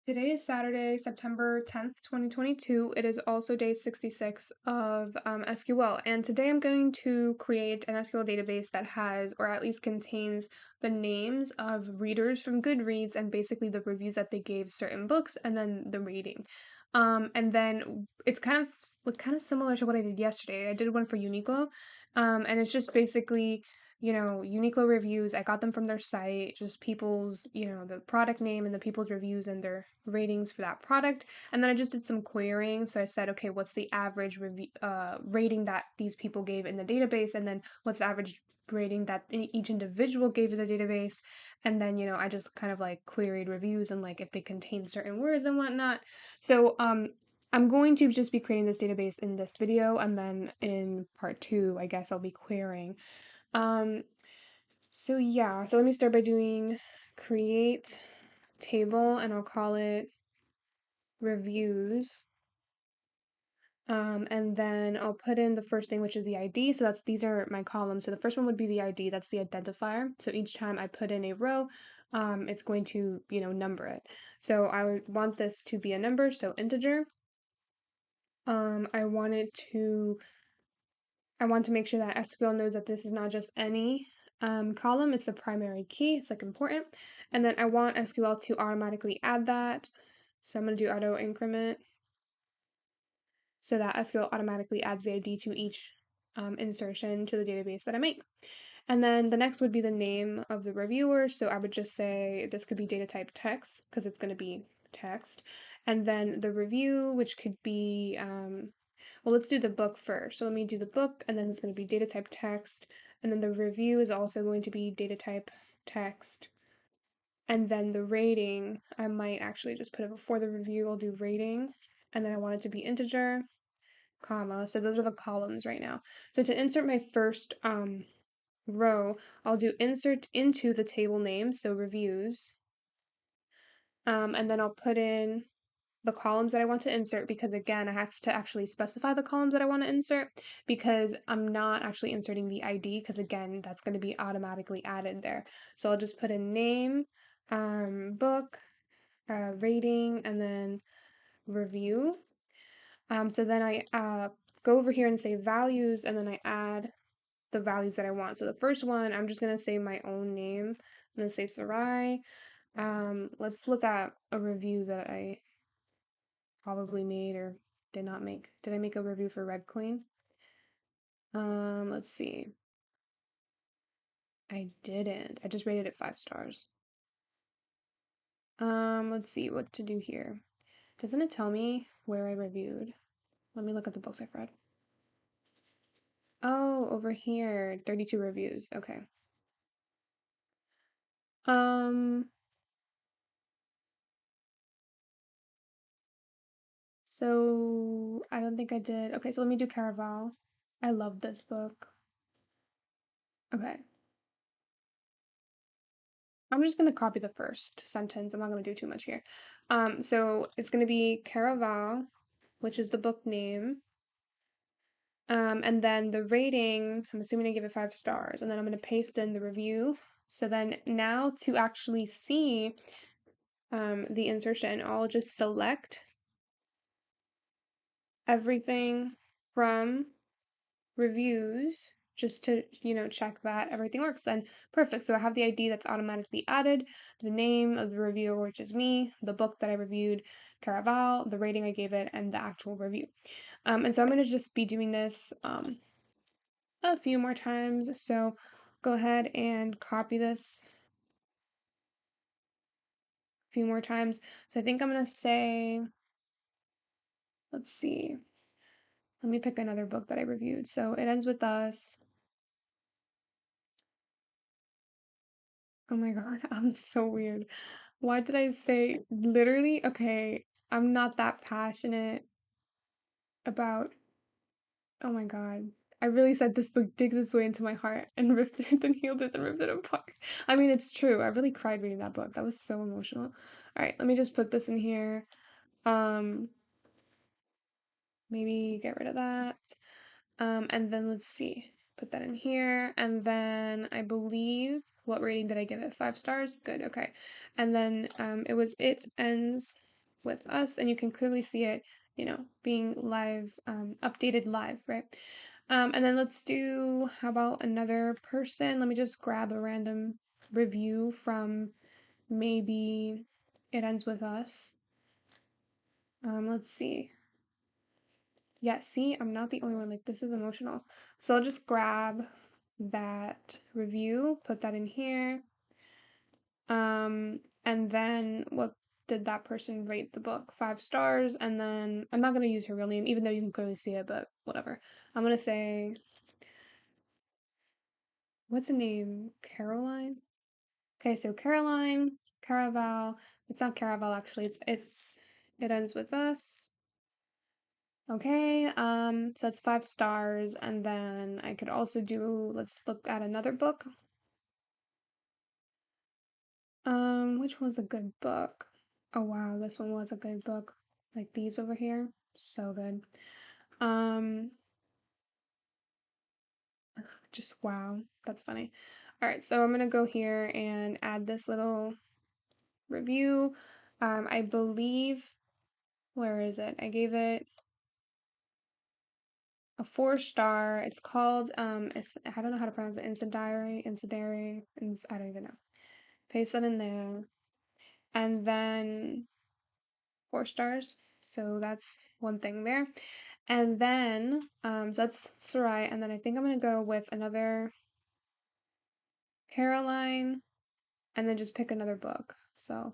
Today is Saturday, September 10th, 2022. It is also day 66 of SQL. And today I'm going to create an SQL database that has, or at least contains, the names of readers from Goodreads and basically the reviews that they gave certain books and then the rating. And then it's kind of similar to what I did yesterday. I did one for Uniqlo, and it's just basically Uniqlo reviews. I got them from their site, just people's, the product name and the people's reviews and their ratings for that product. And then I just did some querying. So I said, okay, what's the average rating that these people gave in the database? And then what's the average rating that each individual gave to the database? And then, I just kind of like queried reviews and like if they contain certain words and whatnot. So, I'm going to just be creating this database in this video, and then in part two, I guess I'll be querying. Um, so yeah, so let me start by doing create table, and I'll call it reviews. And then I'll put in the first thing, which is the ID. So these are my columns. So the first one would be the ID, that's the identifier. So each time I put in a row, it's going to, number it. So I would want this to be a number, so integer. I want to make sure that SQL knows that this is not just any column, it's the primary key, it's like important. And then I want SQL to automatically add that. So I'm going to do auto increment so that SQL automatically adds the ID to each insertion to the database that I make. And then the next would be the name of the reviewer. So I would just say this could be data type text because it's going to be text. And then the review, which could be, well, let's do the book first. So let me do the book, and then it's going to be data type text. And then the review is also going to be data type text. And then the rating, I might actually just put it before the review. I'll do rating. And then I want it to be integer, comma. So those are the columns right now. So to insert my first row, I'll do insert into the table name, so reviews. And then I'll put in the columns that I want to insert, because again, I have to actually specify the columns that I want to insert because I'm not actually inserting the ID, because again, that's going to be automatically added there. So I'll just put in name, book, rating, and then review. So then I go over here and say values, and then I add the values that I want. So the first one, I'm just going to say my own name. I'm going to say Sarai. Let's look at a review that I probably made or did not make. Did I make a review for Red Queen? Let's see. I didn't. I just rated it 5 stars. Let's see what to do here. Doesn't it tell me where I reviewed? Let me look at the books I've read. Oh, over here, 32 reviews. Okay. Um, so I don't think I did. Okay, so let me do Caraval. I love this book. Okay. I'm just gonna copy the first sentence. I'm not gonna do too much here. So it's gonna be Caraval, which is the book name. And then the rating, I'm assuming I give it 5 stars, and then I'm gonna paste in the review. So then now to actually see the insertion, I'll just select everything from reviews just to, check that everything works. And perfect. So I have the ID that's automatically added, the name of the reviewer, which is me, the book that I reviewed, Caraval, the rating I gave it, and the actual review. And so I'm going to just be doing this a few more times. So go ahead and copy this a few more times. So I think I'm going to say, let's see. Let me pick another book that I reviewed. So it ends with us. Oh my God, I'm so weird. Why did I say literally? Okay, I'm not that passionate about. Oh my God. I really said this book digged its way into my heart and ripped it and healed it and ripped it apart. I mean, it's true. I really cried reading that book. That was so emotional. All right, let me just put this in here. Um, Maybe get rid of that. And then let's see. Put that in here. And then I believe, what rating did I give it? 5 stars? Good, okay. And then it ends with us, and you can clearly see it, being live, updated live, right? And then let's do, how about another person? Let me just grab a random review from maybe It Ends With Us. Let's see. Yeah, see, I'm not the only one. Like, this is emotional. So I'll just grab that review, put that in here. And then what did that person rate the book? 5 stars. And then I'm not going to use her real name, even though you can clearly see it, but whatever. I'm going to say, what's the name? Caroline? Okay, so Caroline, Caraval. It's not Caraval, actually. It Ends With Us. Okay, so that's 5 stars, and then I could also do, let's look at another book. Which was a good book? Oh wow, this one was a good book. Like these over here, so good. Um, just wow, that's funny. All right, so I'm gonna go here and add this little review. I believe, where is it? I gave it a 4 star. It's called I don't know how to pronounce it. Incendiary. I don't even know. Paste that in there, and then 4 stars. So that's one thing there. And then, so that's Sarai, and then I think I'm gonna go with another Caroline, and then just pick another book. So,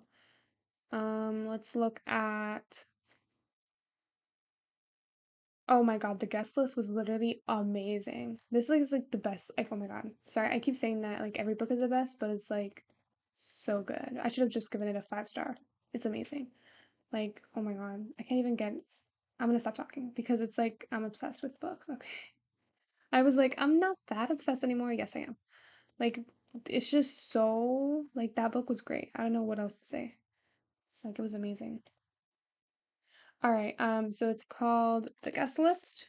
let's look at. Oh my God, the guest list was literally amazing. This is like the best. Like, oh my God, sorry, I keep saying that like every book is the best, but it's like so good. I should have just given it a 5 star. It's amazing. Like, oh my God, I can't even get. I'm gonna stop talking because it's like I'm obsessed with books. Okay. I was like, I'm not that obsessed anymore. Yes, I am. Like, it's just so, like, that book was great. I don't know what else to say. Like, it was amazing. All right, so it's called The Guest List,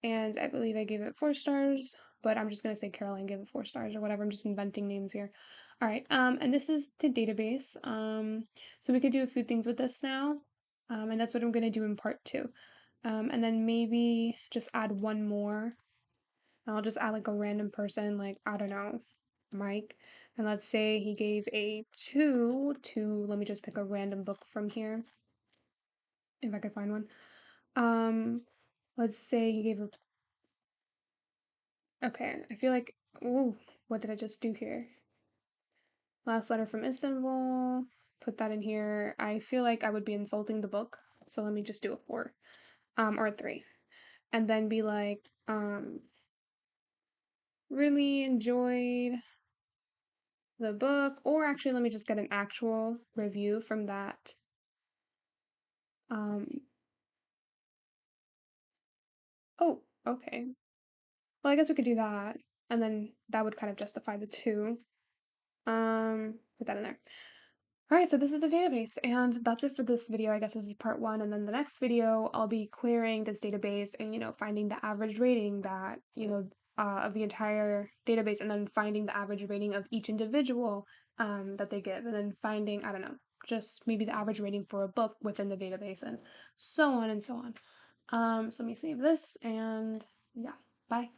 and I believe I gave it 4 stars, but I'm just gonna say Caroline gave it 4 stars or whatever. I'm just inventing names here. All right, and this is the database. So we could do a few things with this now, and that's what I'm gonna do in part two. And then maybe just add one more. I'll just add like a random person, like, I don't know, Mike. And let's say he gave a 2 to, let me just pick a random book from here, if I could find one. Um, let's say he gave a, okay, I feel like, ooh, what did I just do here? Last Letter from Istanbul, put that in here. I feel like I would be insulting the book, so let me just do a 4, or a 3. And then be like, really enjoyed the book, or actually, let me just get an actual review from that. Um, oh, okay. Well, I guess we could do that, and then that would kind of justify the 2. Put that in there. All right, so this is the database, and that's it for this video. I guess this is part one, and then the next video, I'll be querying this database and, finding the average rating that, of the entire database, and then finding the average rating of each individual that they give, and then finding, I don't know, just maybe the average rating for a book within the database, and so on and so on. So let me save this, and yeah, bye.